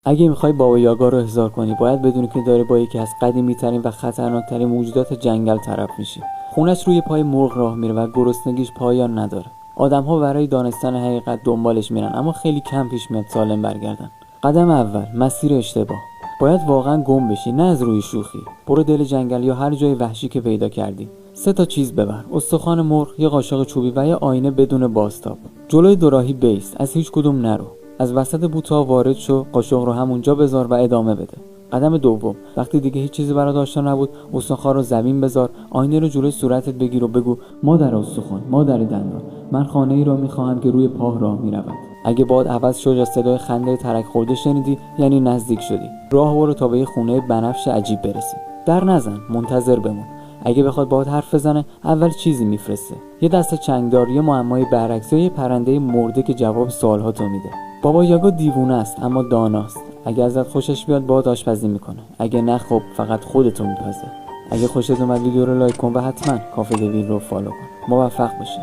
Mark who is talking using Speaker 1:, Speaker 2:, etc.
Speaker 1: اگه میخوای بابا یاگا رو احضار کنی باید بدونی که داره با یکی از قدیمی‌ترین و خطرناک‌ترین موجودات جنگل طرف میشی. خونش روی پای مرغ راه میره و گرسنگیش پایان نداره. آدم‌ها برای دانستن حقیقت دنبالش میرن اما خیلی کم پیش میاد سالم برگردن. قدم اول، مسیر اشتباه. باید واقعا گم بشی، نه از روی شوخی. برو دل جنگل یا هر جای وحشی که پیدا کردی. 3 تا چیز ببر: استخوان مرغ، یه قاشق چوبی و یه آینه بدون بازتاب. جلوی دوراهی بیست، از هیچ کدوم نرو. از وسط بوتا وارد شو، قاشق رو همونجا بذار و ادامه بده. قدم دوم، وقتی دیگه هیچ چیزی برات آشنا نبود، استخوان رو زمین بذار، آینه رو جلوی صورتت بگیر و بگو: مادر استخوان، مادر دندان، من خانه ای را میخواهم که روی پاه راه میرود. اگه باد عوض شد یا صدای خنده ترک خورده شنیدی، یعنی نزدیک شدی. راه برو تا به یه خونه بنفش عجیب برسی. در نزن، منتظر بمون. اگه بخواد باهات حرف بزنه، اول چیزی میفرسته: یه دسته چنگدار، یه معمای برعکس یا یه پرنده مرده که جواب سوالاتو میده. بابا یاگا دیوونه است اما داناست. اگه ازت خوشش بیاد باهات آشپزی میکنه، اگه نه خب فقط خودتو میپزه. اگه خوشت اومد ویدیو رو لایک کن و حتما کافه دویل رو فالو کن. موفق باشی.